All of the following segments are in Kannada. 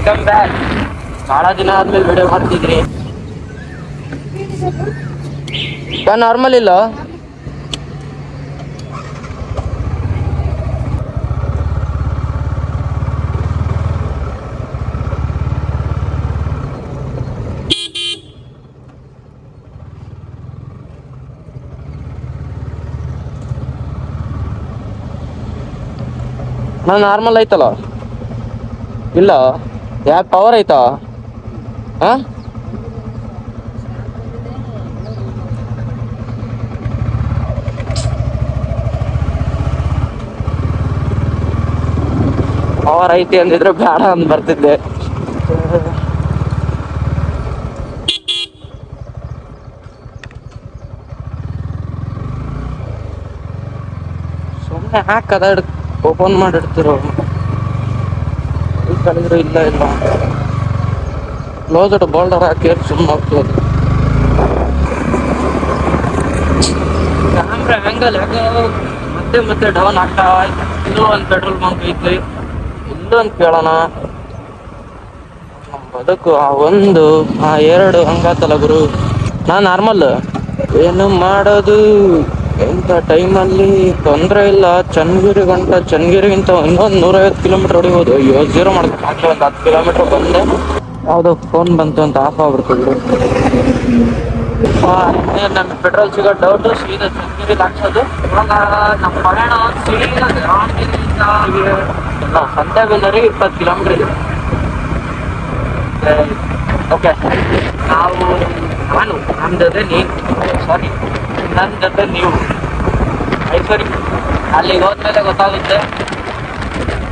Welcome back. ಬಹಳ ದಿನ ಆದ್ಮೇಲೆ ವಿಡಿಯೋ ಮಾಡ್ತಿದ್ರಿ. ನಾರ್ಮಲ್ ಇಲ್ಲ. ನಾರ್ಮಲ್ ಐತಲ್ಲ. ಇಲ್ಲ ಯಾಕೆ ಪವರ್ ಐತಾ? ಹಾಂ ಪವರ್ ಐತಿ ಅಂದಿದ್ರೆ ಬೇಡ ಅಂತ ಬರ್ತಿದ್ದೆ. ಸುಮ್ಮನೆ ಹಾಕದ ಓಪನ್ ಮಾಡಿಡ್ತಿರೋ ಕಲಿದ್ರು. ಇಲ್ಲ ಇಲ್ಲ ಕ್ಲೋಸ್ ಬೋಲ್ಡರ್ ಹಾಕಿ ಸುಮ್ಮನೆ ಹೋಗ್ತದೆ. ಕ್ಯಾಮ್ರಾ ಆ್ಯಂಗಲ್ ಯಾಕೆ ಮತ್ತೆ ಮತ್ತೆ ಡೌನ್ ಆಗ್ತಾ ಆಯ್ತು. ಇಲ್ಲೂ ಒಂದು ಪೆಟ್ರೋಲ್ ಬಂಕ್ ಐತಿ, ಇಲ್ಲೂ ಒಂದು ಕೇಳೋಣ. ಬದುಕು ಆ ಒಂದು ಆ ಎರಡು ಹಂಗಾತಲ್ಲ ಗುರು. ನಾರ್ಮಲ್ ಏನು ಮಾಡೋದು ಎಂಥ ಟೈಮಲ್ಲಿ ತೊಂದರೆ ಇಲ್ಲ. ಚನ್ನಗಿರಿಗಿಂತ ಇನ್ನೊಂದು 150 ಕಿಲೋಮೀಟರ್ ಹೊಡಿಬೋದು. ಅಯ್ಯೋ ಜೀರೋ ಮಾಡ್ಬೇಕು. ಹಾಕಿ ಒಂದು 10 ಕಿಲೋಮೀಟರ್ ಬಂದೆ, ಯಾವುದೋ ಫೋನ್ ಬಂತು ಅಂತ ಆಫ್ ಆಗ್ಬಿಡ್ತದೆ. ನಮ್ಗೆ ಪೆಟ್ರೋಲ್ ಸಿಗೋ ಡೌಟು. ಸೀದಾ ಚನ್ನಗಿರಿಗೆ ಹಾಕ್ಸೋದು. ಇವಾಗ ನಮ್ಮ ಪಯಣ ಸೀದಾ ದಾವಣಗೆರೆಯಿಂದ ಸಂತೆಬೆನ್ನೂರಿಗೆ 20 ಕಿಲೋಮೀಟರ್ ಇದೆ. ಓಕೆ, ನನ್ನ ಜೊತೆ ನೀವು ಮೈಸೂರಿಗೆ ಅಲ್ಲಿಗೆ ಹೋದ್ಮೇಲೆ ಗೊತ್ತಾಗುತ್ತೆ.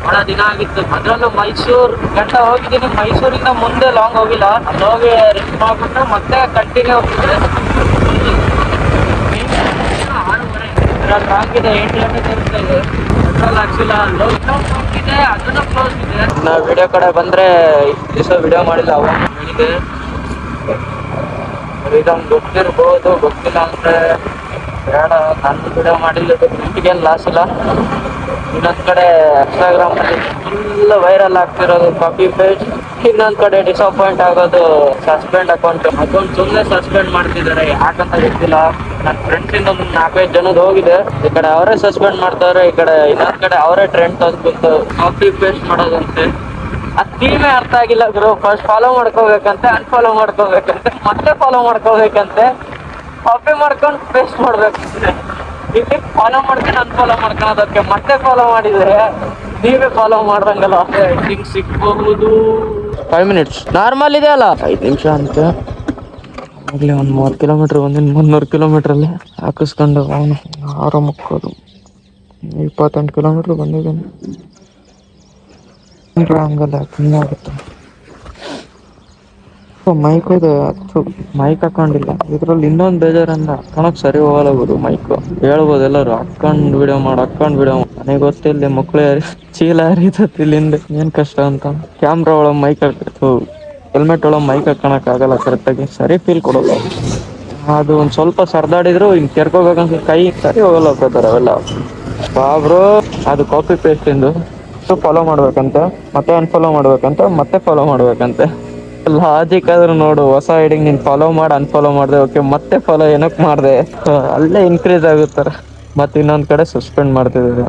ಬಹಳ ದಿನ ಆಗಿತ್ತು. ಅದರಲ್ಲೂ ಮೈಸೂರು ಗಂಟ ಹೋಗಿದ್ದೀನಿ. ಮೈಸೂರಿಂದ ಮುಂದೆ ಲಾಂಗ್ ಹೋಗಿಲ್ಲ. ಅಲ್ಲಿ ಹೋಗಿ ರೆಸ್ಟ್ ಮಾಡ್ಬಿಟ್ಟು ಮತ್ತೆ ಕಂಟಿನ್ಯೂ ಹೋಗ್ತಿದ್ದೆ. 6:30 ಆಗಿದೆ. 8 ಕಿಲೋಮೀಟರ್ ಇರ್ತದೆ. ಪೆಟ್ರೋಲ್ ಹಾಕ್ಸಿಲ್ಲ. ಹೋಗಿದೆ, ಅದನ್ನು ಕ್ಲೋಸ್ ಇದೆ. ನಾವು ವಿಡಿಯೋ ಕಡೆ ಬಂದರೆ ದಿವಸ ವಿಡಿಯೋ ಮಾಡಿಲ್ಲ. ಅವಾಗ ಹೇಳಿದೆ ಇದೊಂದು ಗೊತ್ತಿರ್ಬೋದು, ಗೊತ್ತಿಲ್ಲ ಅಂದರೆ ಬೇಡ. ನಾನು ವಿಡಿಯೋ ಮಾಡಿಲ್ಲ, ನಿಮಗೇನು ಲಾಸ್ ಇಲ್ಲ. ಇನ್ನೊಂದು ಕಡೆ ಇನ್ಸ್ಟಾಗ್ರಾಮಲ್ಲಿ ಫುಲ್ ವೈರಲ್ ಆಗ್ತಿರೋದು ಕಾಪಿ ಪೇಸ್ಟ್. ಇನ್ನೊಂದು ಕಡೆ ಡಿಸಪಾಯಿಂಟ್ ಆಗೋದು ಸಸ್ಪೆಂಡ್ ಅಕೌಂಟ್ ಸುಮ್ಮನೆ ಸಸ್ಪೆಂಡ್ ಮಾಡ್ತಿದ್ದಾರೆ. ಯಾಕಂತ ಗೊತ್ತಿಲ್ಲ. ನನ್ನ ಫ್ರೆಂಡ್ಸಿಂದ ಒಂದು 4-5 ಜನದ ಹೋಗಿದೆ. ಈ ಕಡೆ ಅವರೇ ಸಸ್ಪೆಂಡ್ ಮಾಡ್ತಾರೆ, ಈ ಕಡೆ ಇನ್ನೊಂದು ಕಡೆ ಅವರೇ ಟ್ರೆಂಡ್ ತಂದ್ಬಿಟ್ಟು ಕಾಪಿ ಪೇಸ್ಟ್ ಮಾಡೋದಂತೆ. ಅದು ಥೀಮೇ ಅರ್ಥ ಆಗಿಲ್ಲ ಗುರು. ಫಸ್ಟ್ ಫಾಲೋ ಮಾಡ್ಕೋಬೇಕಂತೆ, ಅನ್ಫಾಲೋ ಮಾಡ್ಕೋಬೇಕಂತೆ, ಮತ್ತೆ ಫಾಲೋ ಮಾಡ್ಕೋಬೇಕಂತೆ, ಕಾಪಿ ಮಾಡ್ಕೊಂಡು ಪೇಸ್ಟ್ ಮಾಡ್ಬೇಕಂತೆ. ಇಲ್ಲಿ ಫಾಲೋ ಮಾಡ್ಕೊಂಡು ಅನ್ಫಾಲೋ ಮಾಡ್ಕೊಳೋದಕ್ಕೆ ಮತ್ತೆ ಫಾಲೋ ಮಾಡಿದ್ರೆ ನೀವೇ ಫಾಲೋ ಮಾಡ್ದಂಗಲ್ಲ. ಹಿಂಗ್ ಸಿಕ್ಬಹುದು. 5 ಮಿನಿಟ್ಸ್ ನಾರ್ಮಲ್ ಇದೆ ಅಲ್ಲ. 5 ನಿಮಿಷ ಅಂತ ಆಗ್ಲೇ ಒಂದು 30 ಕಿಲೋಮೀಟರ್ ಬಂದಿನಿ. 300 ಕಿಲೋಮೀಟ್ರಲ್ಲಿ ಹಾಕಿಸ್ಕೊಂಡು ಅವನು ಆರಾಮಕ್ಕೋದು. 28 ಕಿಲೋಮೀಟ್ರ್ ಬಂದಿದ್ದೀನಿ. ಹಂಗಲ್ಲ ಕಮ್ಮಿ ಆಗುತ್ತೆ. ಮೈಕ್ ಇದೆ, ಮೈಕ್ ಹಾಕೊಂಡಿಲ್ಲ. ಇದ್ರಲ್ಲಿ ಇನ್ನೊಂದು ಬೇಜಾರಂದ ಹಾಕೋಣಕ್ ಸರಿ ಹೋಗಲ್ಲ ಗುರು. ಮೈಕ್ ಹೇಳ್ಬೋದು ಎಲ್ಲರೂ ಹಾಕೊಂಡ್ ವಿಡಿಯೋ ನನಗೆ ಗೊತ್ತಿಲ್ಲ. ಮಕ್ಳು ಚೀಲ ಹರಿತತ್ ಇಲ್ಲಿಂದ. ಏನ್ ಕಷ್ಟ ಅಂತ. ಕ್ಯಾಮ್ರಾ ಒಳಗೆ ಮೈಕ್ ಹಾಕಿತ್ತು, ಹೆಲ್ಮೆಟ್ ಒಳಗೆ ಮೈಕ್ ಹಾಕೋಣಕ್ ಆಗಲ್ಲ ಕರೆಕ್ಟಾಗಿ. ಸರಿ ಫೀಲ್ ಕೊಡಲ್ಲ. ಅದು ಒಂದ್ ಸ್ವಲ್ಪ ಸರ್ದಾಡಿದ್ರು ಹಿಂಗ್ ಕೆರ್ಕೋಬೇಕಂತ ಕೈ ಸರಿ ಹೋಗಲ್ಲ ಹೋಗ್ತಾರೆ ಅವೆಲ್ಲ. ಬ್ರೋ ಅದು ಕಾಪಿ ಪೇಸ್ಟ್ ಇಂದು ಫಾಲೋ ಮಾಡ್ಬೇಕಂತೆ, ಮತ್ತೆ ಅನ್ಫಾಲೋ ಮಾಡ್ಬೇಕಂತೆ, ಮತ್ತೆ ಫಾಲೋ ಮಾಡ್ಬೇಕಂತೆ. ಲಾಜಿಕ್ ಆದ್ರೂ ನೋಡು. ಹೊಸ ಐಡಿಂಗ್ ನೀನ್ ಫಾಲೋ ಮಾಡಿ ಅನ್ಫಾಲೋ ಮಾಡಿದೆ, ಓಕೆ, ಮತ್ತೆ ಫಾಲೋ ಏನಕ್ಕೆ ಮಾಡಿದೆ, ಅಲ್ಲೇ ಇನ್ಕ್ರೀಸ್ ಆಗುತ್ತಾರೆ. ಮತ್ತೆ ಇನ್ನೊಂದ್ ಕಡೆ ಸಸ್ಪೆಂಡ್ ಮಾಡ್ತಿದ್ದಾರೆ.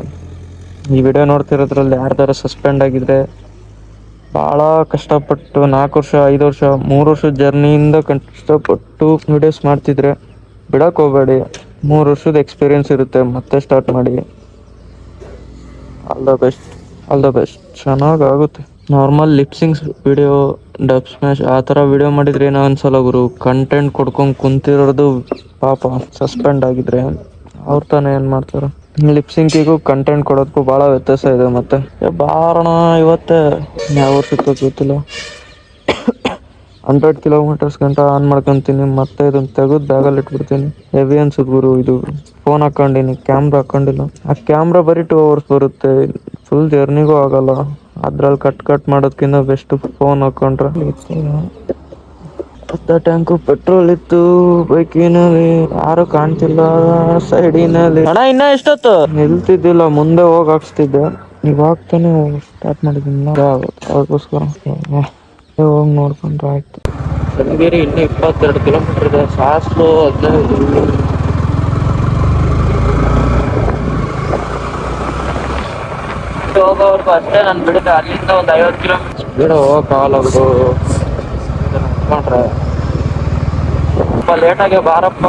ಈ ವಿಡಿಯೋ ನೋಡ್ತಿರೋದ್ರಲ್ಲಿ ಯಾರ್ದಾರ ಸಸ್ಪೆಂಡ್ ಆಗಿದ್ರೆ ಬಹಳ ಕಷ್ಟಪಟ್ಟು 4 ವರ್ಷ 5 ವರ್ಷ 3 ವರ್ಷದ ಜರ್ನಿಯಿಂದ ಕಷ್ಟಪಟ್ಟು ವಿಡಿಯೋಸ್ ಮಾಡ್ತಿದ್ರೆ ಬಿಡಕ್ ಹೋಗ್ಬೇಡಿ. 3 ವರ್ಷದ ಎಕ್ಸ್ಪೀರಿಯನ್ಸ್ ಇರುತ್ತೆ. ಮತ್ತೆ ಸ್ಟಾರ್ಟ್ ಮಾಡಿ. ಆಲ್ ದ ಬೆಸ್ಟ್ ಚೆನ್ನಾಗಾಗುತ್ತೆ. ನಾರ್ಮಲ್ ಲಿಪ್ಸಿಂಗ್ಸ್ ವಿಡಿಯೋ, ಡಬ್ ಸ್ಮ್ಯಾಶ್ ಆ ಥರ ವಿಡಿಯೋ ಮಾಡಿದ್ರೆ ಏನೋ ಅನ್ಸಲ್ಲ ಗುರು. ಕಂಟೆಂಟ್ ಕೊಡ್ಕೊಂಡು ಕುಂತಿರೋದು ಪಾಪ ಸಸ್ಪೆಂಡ್ ಆಗಿದ್ರೆ ಅವ್ರ ತಾನೇ ಏನು ಮಾಡ್ತಾರೆ. ಲಿಪ್ಸಿಂಕಿಗೂ ಕಂಟೆಂಟ್ ಕೊಡೋದಕ್ಕೂ ಭಾಳ ವ್ಯತ್ಯಾಸ ಇದೆ. ಮತ್ತೆ ಬಾರಣ ಇವತ್ತೇ ಯಾವ ವರ್ಷಕ್ಕೆ ಗೊತ್ತಿಲ್ಲ. 100 ಕಿಲೋಮೀಟರ್ಸ್ ಗಂಟ ಆನ್ ಮಾಡ್ಕೊಂತೀನಿ. ಮತ್ತೆ ಇದನ್ನ ತೆಗೆದು ಬ್ಯಾಗಲ್ಲಿ ಇಟ್ಬಿಡ್ತೀನಿ. ಹೆವಿ ಅನ್ಸುತ್ತೆ ಗುರು. ಇದು ಫೋನ್ ಹಾಕೊಂಡಿನಿ, ಕ್ಯಾಮ್ರಾ ಹಾಕೊಂಡಿಲ್ಲ. ಆ ಕ್ಯಾಮ್ರಾ ಬರೀ 2 ಅವರ್ಸ್ ಬರುತ್ತೆ. ಫುಲ್ ಜರ್ನಿಗೂ ಆಗಲ್ಲ. ಅದ್ರಲ್ಲಿ ಕಟ್ ಮಾಡೋದ್ಕಿಂತ ಬೆಸ್ಟ್ ಫೋನ್ ಹಾಕೊಂಡ್ರೆ. ಟ್ಯಾಂಕು ಪೆಟ್ರೋಲ್ ಇತ್ತು ಬೈಕಿನಲ್ಲಿ. ಯಾರು ಕಾಣ್ತಿಲ್ಲ ಸೈಡಿನಲ್ಲಿ. ಅಣ್ಣ ಇನ್ನ ಎಷ್ಟೊತ್ತು ನಿಲ್ತಿದ್ದಿಲ್ಲ, ಮುಂದೆ ಹೋಗಿ ಹಾಕ್ಸ್ತಿದ್ದೆ. ಇವಾಗ ತಾನೇ ಸ್ಟಾರ್ಟ್ ಮಾಡಿದ್ದೀನಿ ಅದಕ್ಕೋಸ್ಕರ ಹೋಗಿ ನೋಡ್ಕೊಂಡ್ರೆ ಆಯ್ತು. ಚನ್ನಗಿರಿ ಇನ್ನೂ 22 ಕಿಲೋಮೀಟರ್ ಇದೆ. ಸಾಸ್ಲು 15. ಹೋಗೋವರೆಗೂ ಅಷ್ಟೇ ನಾನು ಬಿಡುತ್ತೆ. ಅಲ್ಲಿಂದ ಒಂದು 50 ಕಿಲೋಮೀಟರ್ ಬಿಡ ಹೋಗಕ್ಕಾಗಲ್ಲ ಬಿಡು. ನೋಡ್ರೆ ಸ್ವಲ್ಪ ಲೇಟಾಗಿ ಬಾರಪ್ಪ.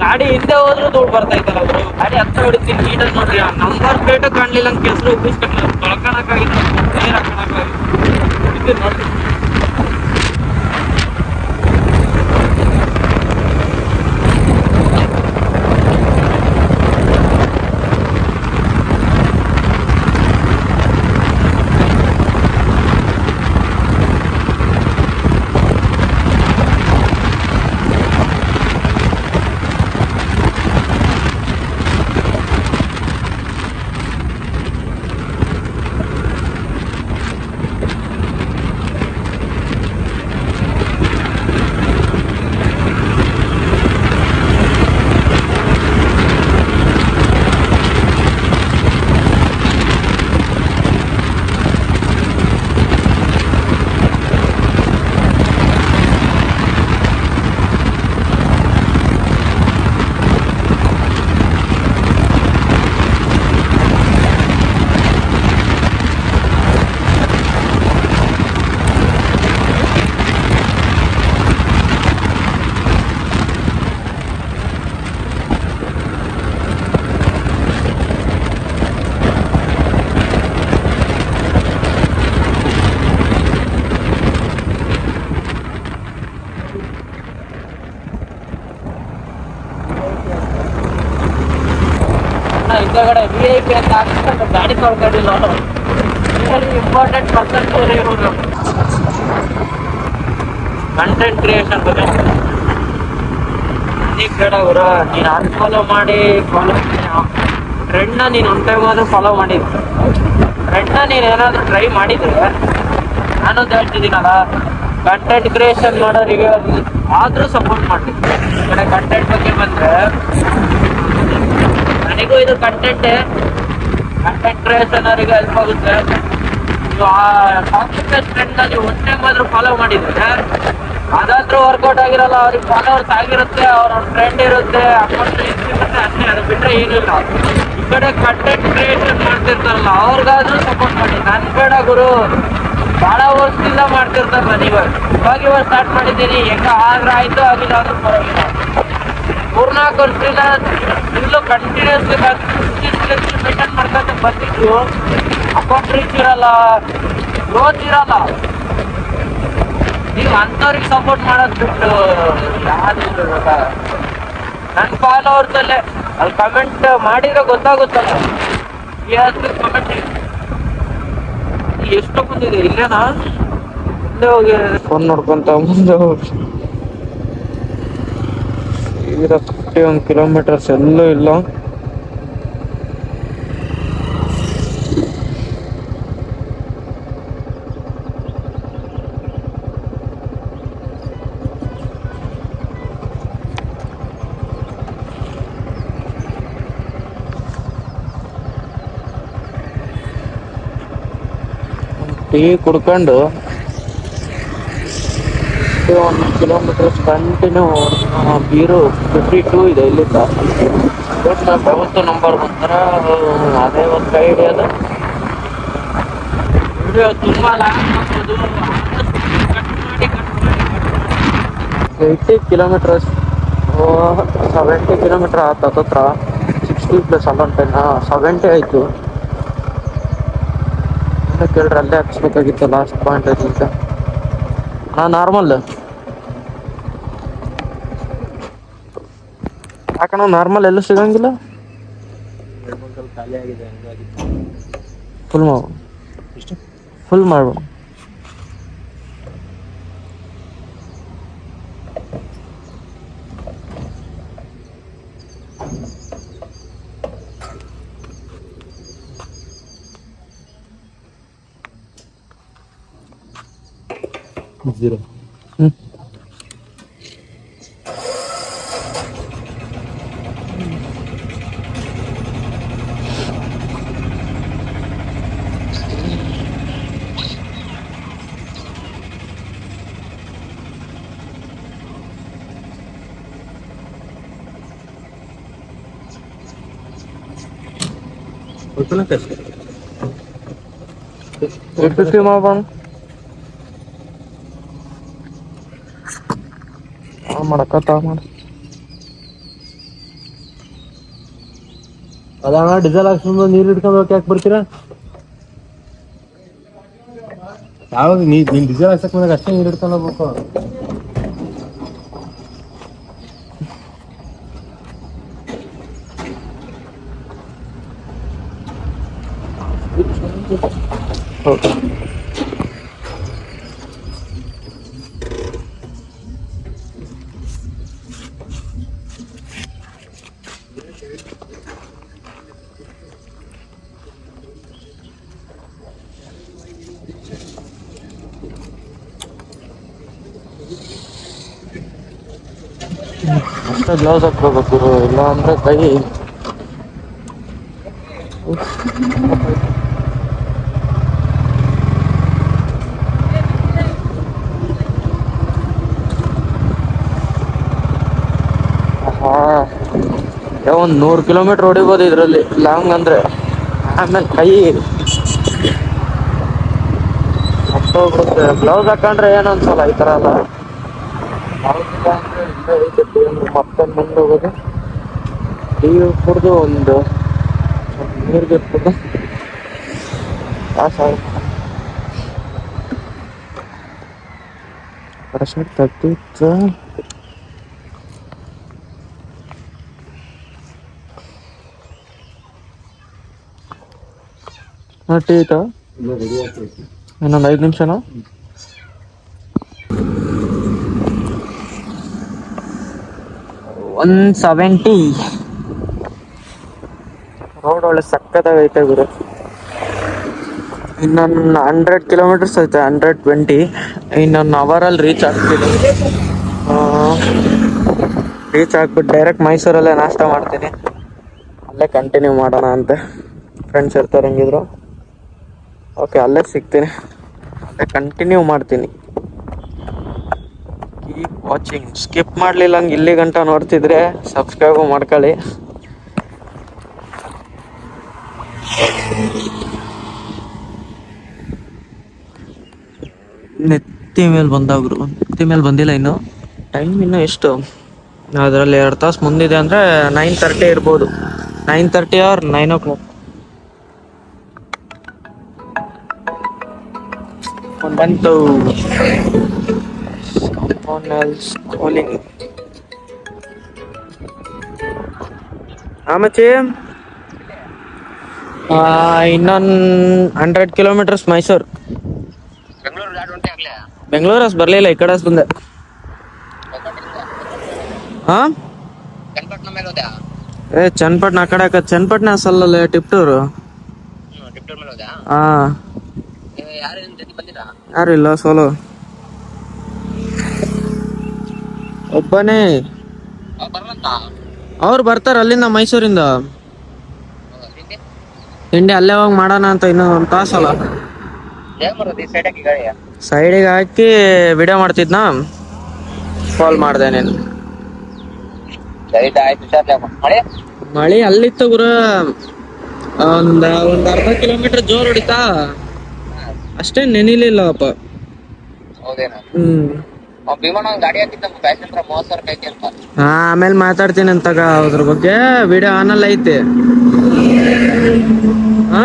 ಗಾಡಿ ಹಿಂದೆ ಹೋದ್ರೂ ದುಡ್ಡು ಬರ್ತೈತಲ್ಲ ಅವರು. ಗಾಡಿ ಹತ್ತ ಹೊಡಿತೀನಿ ನೀಟಾಗಿ ನೋಡ್ರಿ. ನಂಬರ್ ಪ್ಲೇಟು ಕಾಣಲಿಲ್ಲ ಅಂತ ಕೆಸರು ಉಬ್ಬಿಸ್ಕೊಟ್ಟಿಲ್ಲ. ತೊಳ್ಕೊಳಕ್ಕಾಗಿಲ್ಲ, ನೀರು ಹಾಕೋಣಕ್ಕಾಗಿಲ್ಲ ನೋಡ್ರಿ. ಹಿಂದಗಡೆ VIP ಅಂತ ಹಾಕ್ಕೊಂಡು ಗಾಡಿ ತೊಳ್ಕೊಂಡಿಲ್ಲ. ಇಂಪಾರ್ಟೆಂಟ್ ಪರ್ಸನ್ ಇವರು. ಕಂಟೆಂಟ್ ಕ್ರಿಯೇಷನ್ ಬಗ್ಗೆ ನೀನು ಬೇಡ ಅವರು. ನೀನು ಅನ್ಫಾಲೋ ಮಾಡಿ ಟ್ರೆಂಡ್ನ ನೀನು ಒಂದು ಟೈಮ್ ಆದರೂ ಫಾಲೋ ಮಾಡಿದ್ರು. ಟ್ರೆಂಡ್ನ ನೀನು ಏನಾದರೂ ಟ್ರೈ ಮಾಡಿದ್ರೆ ನಾನೊಂದು ಹೇಳ್ತಿದ್ದೀನಲ್ಲ, ಕಂಟೆಂಟ್ ಕ್ರಿಯೇಷನ್ ಮಾಡೋರಿಗೆ ಆದರೂ ಸಪೋರ್ಟ್ ಮಾಡ್ತೀನಿ. ಈ ಕಡೆ ಕಂಟೆಂಟ್ ಬಗ್ಗೆ ಬಂದರೆ ನನಗೂ ಇದು ಕಂಟೆಂಟ್ ಕ್ರಿಯೇಷನ್ ಅವರಿಗೆ ಹೆಲ್ಪ್ ಆಗುತ್ತೆ. ನೀವು ಆ ಕಾಂಪಿಟೇಷನ್ ಟ್ರೆಂಡ್ನ ನೀವು ಒಂದು ಟೈಮ್ ಆದರೂ ಫಾಲೋ ಮಾಡಿದ್ರೆ ಅದಾದ್ರೂ ವರ್ಕೌಟ್ ಆಗಿರಲ್ಲ. ಅವ್ರಿಗೆ ಫಾಲೋವರ್ಸ್ ಆಗಿರುತ್ತೆ, ಅವ್ರ ಟ್ರೆಂಡ್ ಇರುತ್ತೆ, ಅಕೌಂಟ್ ಇರುತ್ತೆ, ಅಷ್ಟೇ. ಅದು ಬಿಟ್ಟರೆ ಏನಿಲ್ಲ. ಈ ಕಡೆ ಕಂಟೆಂಟ್ ಕ್ರಿಯೇಷನ್ ಮಾಡ್ತಿರ್ತಾರಲ್ಲ ಅವ್ರಿಗಾದ್ರೂ ಸಪೋರ್ಟ್ ಮಾಡಿ. ನನ್ ಬೇಡ ಗುರು, ಭಾಳ ವರ್ಷದಿಂದ ಮಾಡ್ತಿರ್ತಾರಲ್ಲ. ಇವಾಗ ಸ್ಟಾರ್ಟ್ ಮಾಡಿದ್ದೀನಿ. ಆದ್ರೆ ಆಯ್ತು, ಆಗಿಲ್ಲ ಆದ್ರೂ ಪರವಾಗಿಲ್ಲ. 4-4 ವರ್ಷದಿಂದ ಇಲ್ಲೂ ಕಂಟಿನ್ಯೂಸ್ಲಿ ಮೇಂಟೈನ್ ಮಾಡ್ಕೊಂತ ಬಂದಿದ್ದು. ಅಕೌಂಟ್ ರೀಚ್ ಇರಲ್ಲ, ಗ್ರೋತ್ ಇರಲ್ಲ. ನೀವು ಅಂಥವ್ರಿಗೆ ಸಪೋರ್ಟ್ ಮಾಡೋದು ಬಿಟ್ಟು ಯಾರು ನನ್ನ ಫಾಲೋವರ್ಸಲ್ಲೇ ಅಲ್ಲಿ ಕಮೆಂಟ್ ಮಾಡಿದ್ರೆ ಗೊತ್ತಾಗುತ್ತಲ್ಲ. ಕಮೆಂಟ್ ಎಷ್ಟು ಬಂದಿದೆ ಇಲ್ಲೇನಾ? ಮುಂದೆ ಹೋಗಿ ಫೋನ್ ನೋಡ್ಕೊಂತ ಮುಂದೆ ಹೋಗಿ 51 ಕಿಲೋಮೀಟರ್ಸ್ ಎಲ್ಲೂ ಇಲ್ಲ. ಟೀ ಕುಡ್ಕೊಂಡು 1 ಕಿಲೋಮೀಟರ್ಸ್ ಕಂಟಿನ್ಯೂ. ಬೀರು 52 ಇದೆ ಇಲ್ಲಿಂದ. ಯಾವತ್ತು ನಂಬರ್ ಬಂತರ ಅದೇ ಒಂದು ಗೈಡ್ ಅದು. ವಿಡಿಯೋ ತುಂಬ ಲಾಂಗ್ ಆಗ್ಬೋದು. 80 ಕಿಲೋಮೀಟರ್ಸ್ 70 ಕಿಲೋಮೀಟರ್ ಆತ ಹತ್ರ. 60 + 11 70 ಆಯಿತು. ಕೇಳ್ರಿ, ಅಲ್ಲೇ ಹಾಕ್ಸ್ಬೇಕಾಗಿತ್ತು ಲಾಸ್ಟ್ ಪಾಯಿಂಟ್ ಐತಿಂತ. ನಾರ್ಮಲ್ ಯಾಕಣ್ಣ ನಾರ್ಮಲ್ ಎಲ್ಲೂ ಸಿಗಂಗಿಲ್ಲ. ಫುಲ್ ಮಾಡು, ಫುಲ್ ಮಾಡು. Zero. 850 ಮಾಡೋಣ. ಮಾಡಕತ್ತ ಮಾಡಿ ಅದಣ್ಣ ಡೀಸೆಲ್ ಹಾಕ್ಸ್ಕೊಂಡು ನೀರು ಹಿಡ್ಕೊಂಡು ಹೋಗಕ್ಕೆ ಯಾಕೆ ಬರ್ತೀರಾ? ಯಾವಾಗ ನೀನ್ ಡೀಸೆಲ್ ಹಾಕ್ಸಕ್ ಬಂದಾಗ ಅಷ್ಟೇ ನೀರು ಹಿಡ್ಕೊಂಡು ಹೋಗ್ಬೇಕು. ಅಷ್ಟೇ ಗ್ಲೌಸ್ ಹಾಕ್ಕೋಬೇಕು, ಇಲ್ಲ ಅಂದ್ರೆ ಕೈ ಒಂದು 100 ಕಿಲೋಮೀಟರ್ ಹೊಡಿಬೋದು ಇದರಲ್ಲಿ ಲಾಂಗ್ ಅಂದ್ರೆ. ಆಮೇಲೆ ಕೈ ಹೋಗ್ಬಿಡುತ್ತೆ. ಗ್ಲೌಸ್ ಹಾಕೊಂಡ್ರೆ ಏನು ಅನ್ಸಲ್ಲ ಈ ಥರ ಅಲ್ಲ. ಮತ್ತೆ ಮುಂದೆ ಹೋಗೋದು ನೀರು ಕುಡಿದು ಒಂದು ನೀರಿಗೆ ಇರ್ತದೆ ಪ್ರೆಷರ್ ತಗ್ಗಿತ್ತು. ಟೀ ಆಯ್ತಾ? ಇನ್ನೊಂದು 5 ನಿಮಿಷನಾ? $170. ರೋಡ್ ಒಳ್ಳೆ ಸಕ್ಕತ್ತಾಗೈತೆ ಗುರು. ಇನ್ನೊಂದು 100 ಕಿಲೋಮೀಟರ್ಸ್ ಐತೆ, 120. ಇನ್ನೊಂದು ಅವರಲ್ಲಿ ರೀಚ್ ಆಗ್ತೀನಿ. ರೀಚ್ ಆಗ್ಬಿಟ್ಟು ಡೈರೆಕ್ಟ್ ಮೈಸೂರಲ್ಲೇ ನಾಷ್ಟ ಮಾಡ್ತೀನಿ. ಅಲ್ಲೇ ಕಂಟಿನ್ಯೂ ಮಾಡೋಣ ಅಂತ ಫ್ರೆಂಡ್ಸ್ ಇರ್ತಾರೆ ಹೆಂಗಿದ್ರು. ಓಕೆ, ಅಲ್ಲೇ ಸಿಗ್ತೀನಿ, ಅಲ್ಲೇ ಕಂಟಿನ್ಯೂ ಮಾಡ್ತೀನಿ. Keep watching. ಸ್ಕಿಪ್ ಮಾಡಲಿಲ್ಲ ಹಂಗೆ ಇಲ್ಲಿ ಗಂಟ ನೋಡ್ತಿದ್ರೆ ಸಬ್ಸ್ಕ್ರೈಬ್ ಮಾಡ್ಕೊಳ್ಳಿ. ನೆತ್ತಿ ಮೇಲೆ ಬಂದಾಗ್ರು, ನೆತ್ತಿ ಮೇಲೆ ಬಂದಿಲ್ಲ ಇನ್ನು. ಟೈಮ್ ಇನ್ನೂ ಎಷ್ಟು? ಅದರಲ್ಲಿ 2 ತಾಸು ಮುಂದಿದೆ ಅಂದರೆ 9:30 ಇರ್ಬೋದು. 9:30 or 9 o'clock. ಬಂತು. Someone else calling. ಆಮಚಿ ಇನ್ನೊಂದು 100 ಕಿಲೋಮೀಟರ್ಸ್ ಮೈಸೂರು. ಬೆಂಗಳೂರು ಅಷ್ಟು ಬರಲಿಲ್ಲ, ಈ ಕಡೆ ಅಷ್ಟು ಬಂದೆ. ಹಾಂ, ಚನ್ನಪಟ್ಟಣ ಆ ಕಡೆ ಚನ್ನಪಟ್ಟಣ ಅಸಲ್ಲ, ಟಿಪ್ಟೂರು. ಹಾಂ, ಯಾರಿಲ್ಲ, ಸೋಲೋ ಒಬ್ಬನೇ. ಅವ್ರು ಬರ್ತಾರ ಅಲ್ಲಿಂದ, ಮೈಸೂರಿಂದ. ತಿಂಡಿ ಅಲ್ಲೇ ಹೋಗಿ ಮಾಡೋಣ ಅಂತ. ಇನ್ನೊಂದು 1 ತಾಸಲ್ಲ. ಸೈಡಿಗೆ ಹಾಕಿ ವಿಡಿಯೋ ಮಾಡ್ತಿದ್ನಾ, ಕಾಲ್ ಮಾಡಿದೆ ನೀನು. ಮಳೆ ಅಲ್ಲಿತ್ತು ಗುರು. ಒಂದು ಅರ್ಧ ಕಿಲೋಮೀಟರ್ ಜೋರ್ ಹೊಡಿತಾ, ಅಷ್ಟೇ ನೆನಿಲಿಲ್ಲಪ್ಪ. ಆಮೇಲೆ ಮಾತಾಡ್ತೀನಿ ಅಂತಗ ಅದ್ರ ಬಗ್ಗೆ. ವಿಡಿಯೋ ಆನಲ್ಲ ಐತೆ. ಹಾ,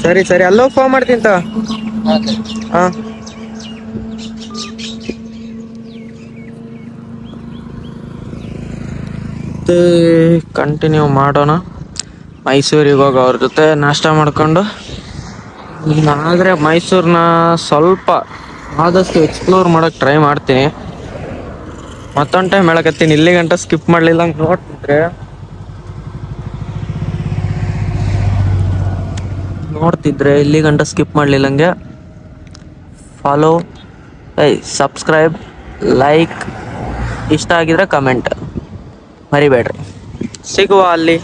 ಸರಿ ಸರಿ, ಅಲ್ಲೋಗಿ ಫೋನ್ ಮಾಡ್ತೀನಿ ತ. ಹಾ, ಕಂಟಿನ್ಯೂ ಮಾಡೋಣ. ಮೈಸೂರಿಗೆ ಹೋಗಿ ಅವ್ರ ಜೊತೆ ನಾಷ್ಟ ಮಾಡ್ಕೊಂಡು, ಆದರೆ ಮೈಸೂರನ್ನ ಸ್ವಲ್ಪ ಆದಷ್ಟು ಎಕ್ಸ್ಪ್ಲೋರ್ ಮಾಡೋಕ್ಕೆ ಟ್ರೈ ಮಾಡ್ತೀನಿ. ಮತ್ತೊಂದು ಟೈಮ್ ಹೇಳಕತ್ತೀನಿ, ಇಲ್ಲಿ ಗಂಟ ಸ್ಕಿಪ್ ಮಾಡಲಿಲ್ಲ ಹಂಗೆ ನೋಡ್ತಿದ್ರೆ ಇಲ್ಲಿ ಗಂಟ ಸ್ಕಿಪ್ ಮಾಡಲಿಲ್ಲಂಗೆ ಫಾಲೋ, ಸಬ್ಸ್ಕ್ರೈಬ್, ಲೈಕ್, ಇಷ್ಟ ಆಗಿದ್ರೆ ಕಮೆಂಟ್ ಮರಿಬೇಡ್ರಿ. ಸಿಗುವ ಅಲ್ಲಿ.